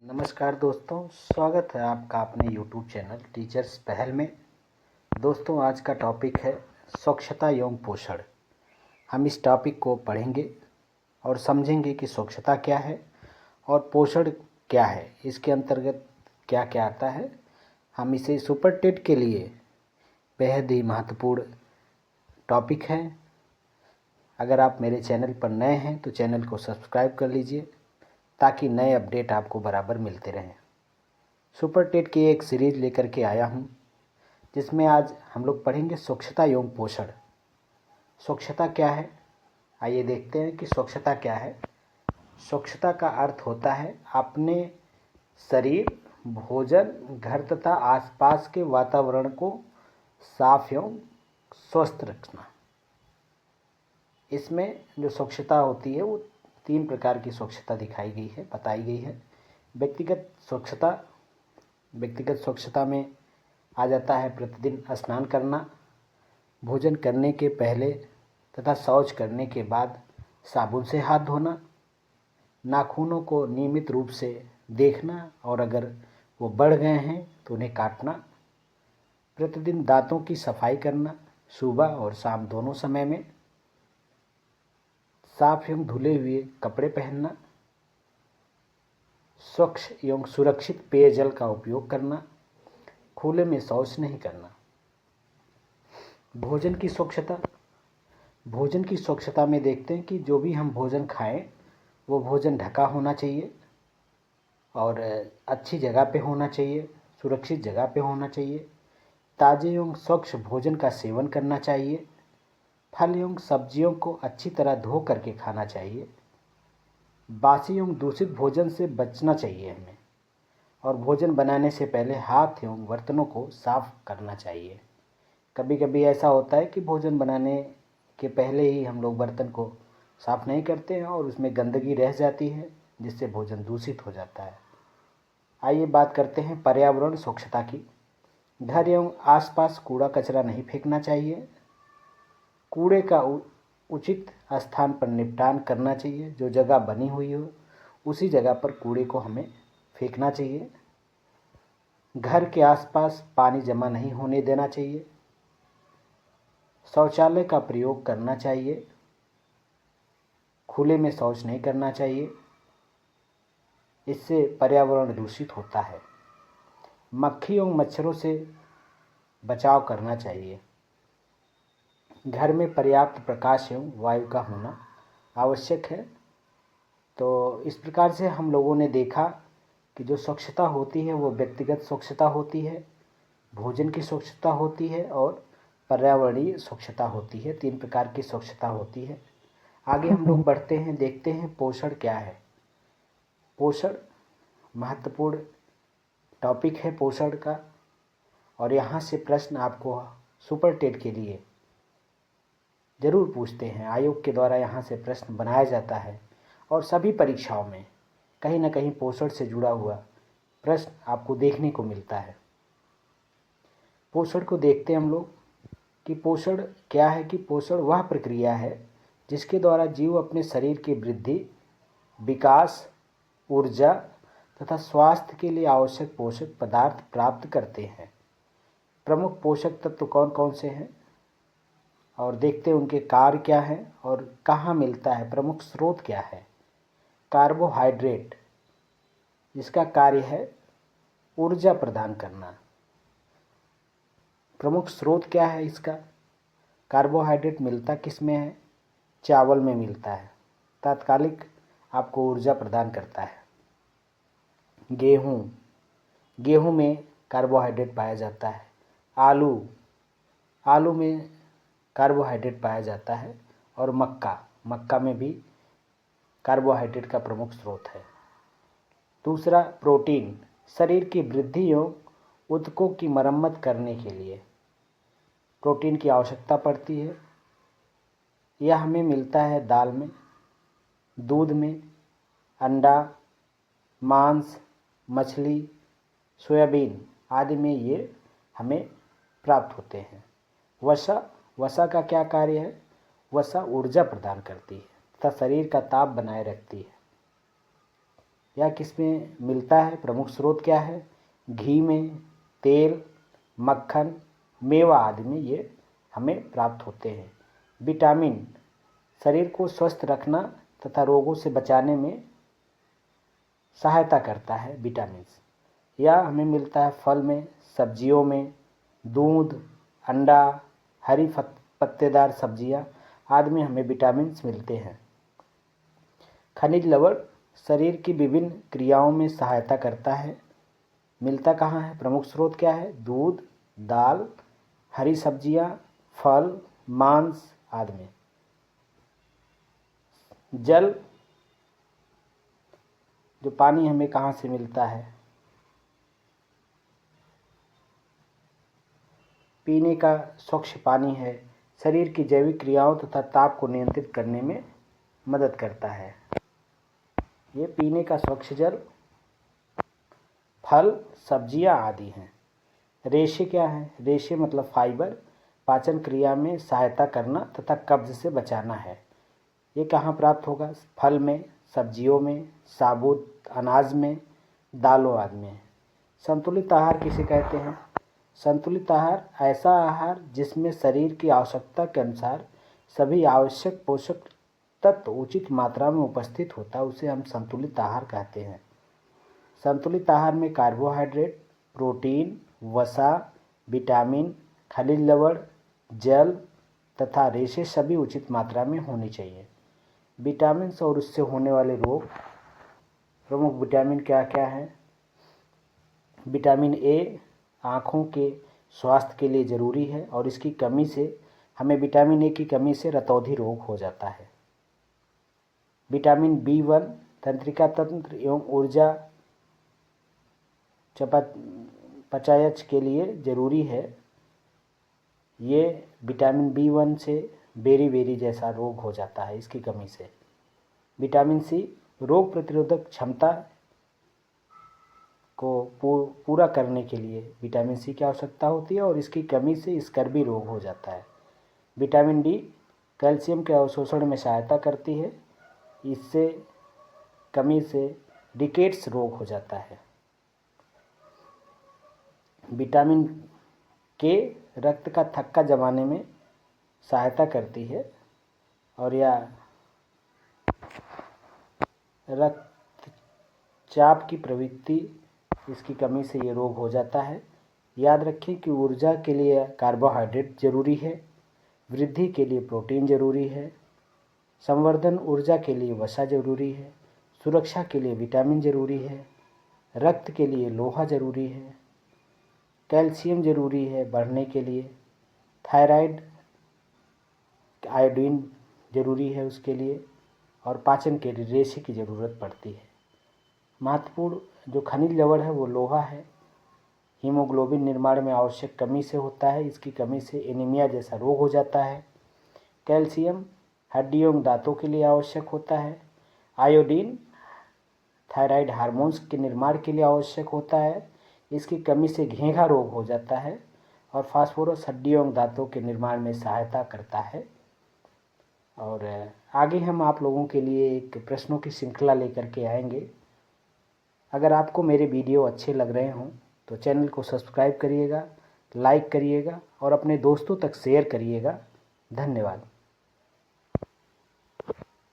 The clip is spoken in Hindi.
नमस्कार दोस्तों, स्वागत है आपका अपने YouTube चैनल टीचर्स पहल में। दोस्तों, आज का टॉपिक है स्वच्छता एवं पोषण। हम इस टॉपिक को पढ़ेंगे और समझेंगे कि स्वच्छता क्या है और पोषण क्या है, इसके अंतर्गत क्या क्या आता है। हम इसे सुपर टेट के लिए बेहद ही महत्वपूर्ण टॉपिक है। अगर आप मेरे चैनल पर नए हैं तो चैनल को सब्सक्राइब कर लीजिए ताकि नए अपडेट आपको बराबर मिलते रहें। सुपर टेट की एक सीरीज़ लेकर के आया हूँ जिसमें आज हम लोग पढ़ेंगे स्वच्छता एवं पोषण। स्वच्छता क्या है, आइए देखते हैं कि स्वच्छता क्या है। स्वच्छता का अर्थ होता है अपने शरीर, भोजन, घर तथा आसपास के वातावरण को साफ एवं स्वस्थ रखना। इसमें जो स्वच्छता होती है वो 3 प्रकार की स्वच्छता दिखाई गई है, बताई गई है। व्यक्तिगत स्वच्छता में आ जाता है प्रतिदिन स्नान करना, भोजन करने के पहले तथा शौच करने के बाद साबुन से हाथ धोना, नाखूनों को नियमित रूप से देखना और अगर वो बढ़ गए हैं तो उन्हें काटना, प्रतिदिन दांतों की सफाई करना, सुबह और शाम दोनों समय में, साफ एवं धुले हुए कपड़े पहनना, स्वच्छ एवं सुरक्षित पेयजल का उपयोग करना, खुले में शौच नहीं करना। भोजन की स्वच्छता में देखते हैं कि जो भी हम भोजन खाएं वो भोजन ढका होना चाहिए और अच्छी जगह पे होना चाहिए, सुरक्षित जगह पे होना चाहिए। ताज़े एवं स्वच्छ भोजन का सेवन करना चाहिए। फल एवं सब्जियों को अच्छी तरह धो करके खाना चाहिए। बासी एवं दूषित भोजन से बचना चाहिए हमें, और भोजन बनाने से पहले हाथ एवं बर्तनों को साफ करना चाहिए। कभी कभी ऐसा होता है कि भोजन बनाने के पहले ही हम लोग बर्तन को साफ नहीं करते हैं और उसमें गंदगी रह जाती है जिससे भोजन दूषित हो जाता है। आइए बात करते हैं पर्यावरण स्वच्छता की। घर एवं आसपास कूड़ा कचरा नहीं फेंकना चाहिए। कूड़े का उचित स्थान पर निपटान करना चाहिए। जो जगह बनी हुई हो उसी जगह पर कूड़े को हमें फेंकना चाहिए। घर के आसपास पानी जमा नहीं होने देना चाहिए। शौचालय का प्रयोग करना चाहिए। खुले में शौच नहीं करना चाहिए, इससे पर्यावरण दूषित होता है। मक्खी एवं मच्छरों से बचाव करना चाहिए। घर में पर्याप्त प्रकाश एवं वायु का होना आवश्यक है। तो इस प्रकार से हम लोगों ने देखा कि जो स्वच्छता होती है वो व्यक्तिगत स्वच्छता होती है, भोजन की स्वच्छता होती है और पर्यावरणीय स्वच्छता होती है। 3 प्रकार की स्वच्छता होती है। आगे हम लोग बढ़ते हैं, देखते हैं पोषण क्या है। पोषण महत्वपूर्ण टॉपिक है पोषण का, और यहाँ से प्रश्न आपको सुपर टेट के लिए ज़रूर पूछते हैं। आयोग के द्वारा यहाँ से प्रश्न बनाया जाता है और सभी परीक्षाओं में कहीं ना कहीं पोषण से जुड़ा हुआ प्रश्न आपको देखने को मिलता है। पोषण को देखते हैं हम लोग कि पोषण क्या है। कि पोषण वह प्रक्रिया है जिसके द्वारा जीव अपने शरीर की वृद्धि, विकास, ऊर्जा तथा स्वास्थ्य के लिए आवश्यक पोषक पदार्थ प्राप्त करते हैं। प्रमुख पोषक तत्व कौन कौन से हैं और देखते हैं उनके कार्य क्या है और कहाँ मिलता है, प्रमुख स्रोत क्या है। कार्बोहाइड्रेट, इसका कार्य है ऊर्जा प्रदान करना। प्रमुख स्रोत क्या है इसका? कार्बोहाइड्रेट मिलता किस में है? चावल में मिलता है, तात्कालिक आपको ऊर्जा प्रदान करता है। गेहूँ में कार्बोहाइड्रेट पाया जाता है। आलू में कार्बोहाइड्रेट पाया जाता है, और मक्का में भी कार्बोहाइड्रेट का प्रमुख स्रोत है। दूसरा, प्रोटीन, शरीर की वृद्धि एवं ऊतकों की मरम्मत करने के लिए प्रोटीन की आवश्यकता पड़ती है। यह हमें मिलता है दाल में, दूध में, अंडा, मांस, मछली, सोयाबीन आदि में ये हमें प्राप्त होते हैं। वसा का क्या कार्य है? वसा ऊर्जा प्रदान करती है तथा शरीर का ताप बनाए रखती है। यह किस में मिलता है? प्रमुख स्रोत क्या है? घी में, तेल, मक्खन, मेवा आदि में ये हमें प्राप्त होते हैं। विटामिन शरीर को स्वस्थ रखना तथा रोगों से बचाने में सहायता करता है। विटामिन्स यह हमें मिलता है फल में, सब्जियों में, दूध, अंडा, हरी पत्तेदार सब्जियां आदि में हमें विटामिन्स मिलते हैं। खनिज लवण शरीर की विभिन्न क्रियाओं में सहायता करता है। मिलता कहाँ है? प्रमुख स्रोत क्या है? दूध, दाल, हरी सब्जियां, फल, मांस आदि में। जल, जो पानी हमें कहाँ से मिलता है? पीने का स्वच्छ पानी है, शरीर की जैविक क्रियाओं तथा ताप को नियंत्रित करने में मदद करता है। ये पीने का स्वच्छ जल, फल, सब्जियां आदि हैं। रेशे क्या है? रेशे मतलब फाइबर, पाचन क्रिया में सहायता करना तथा कब्ज से बचाना है। ये कहाँ प्राप्त होगा? फल में, सब्जियों में, साबुत अनाज में, दालों आदि में। संतुलित आहार किसे कहते हैं? संतुलित आहार ऐसा आहार जिसमें शरीर की आवश्यकता के अनुसार सभी आवश्यक पोषक तत्व उचित मात्रा में उपस्थित होता है, उसे हम संतुलित आहार कहते हैं। संतुलित आहार में कार्बोहाइड्रेट, प्रोटीन, वसा, विटामिन, खनिज लवण, जल तथा रेशे सभी उचित मात्रा में होनी चाहिए। विटामिन और उससे होने वाले रोग, प्रमुख विटामिन क्या क्या है? विटामिन ए आँखों के स्वास्थ्य के लिए ज़रूरी है और इसकी कमी से हमें विटामिन ए की कमी से रतौंधी रोग हो जाता है। विटामिन B1 तंत्रिका तंत्र एवं ऊर्जा चयापचय के लिए ज़रूरी है। ये विटामिन B1 से बेरी जैसा रोग हो जाता है इसकी कमी से। विटामिन सी रोग प्रतिरोधक क्षमता को पूरा करने के लिए विटामिन सी की आवश्यकता होती है और इसकी कमी से स्कर्वी रोग हो जाता है। विटामिन डी कैल्शियम के अवशोषण में सहायता करती है, इससे कमी से रिकेट्स रोग हो जाता है। विटामिन के रक्त का थक्का जमाने में सहायता करती है और यह रक्तचाप की प्रवृत्ति, इसकी कमी से ये रोग हो जाता है। याद रखें कि ऊर्जा के लिए कार्बोहाइड्रेट जरूरी है, वृद्धि के लिए प्रोटीन जरूरी है, संवर्धन ऊर्जा के लिए वसा जरूरी है, सुरक्षा के लिए विटामिन जरूरी है, रक्त के लिए लोहा जरूरी है, कैल्शियम जरूरी है बढ़ने के लिए, थायराइड आयोडीन जरूरी है उसके लिए और पाचन के लिए रेशे की ज़रूरत पड़ती है। महत्वपूर्ण जो खनिज लवण है वो लोहा है, हीमोग्लोबिन निर्माण में आवश्यक कमी से होता है, इसकी कमी से एनीमिया जैसा रोग हो जाता है। कैल्शियम हड्डियों एवं दांतों के लिए आवश्यक होता है। आयोडीन थायराइड हार्मोन्स के निर्माण के लिए आवश्यक होता है, इसकी कमी से घेंघा रोग हो जाता है। और फास्फोरस हड्डियों एवं दांतों के निर्माण में सहायता करता है। और आगे हम आप लोगों के लिए एक प्रश्नों की श्रृंखला लेकर के आएंगे। अगर आपको मेरे वीडियो अच्छे लग रहे हों तो चैनल को सब्सक्राइब करिएगा, लाइक करिएगा और अपने दोस्तों तक शेयर करिएगा। धन्यवाद।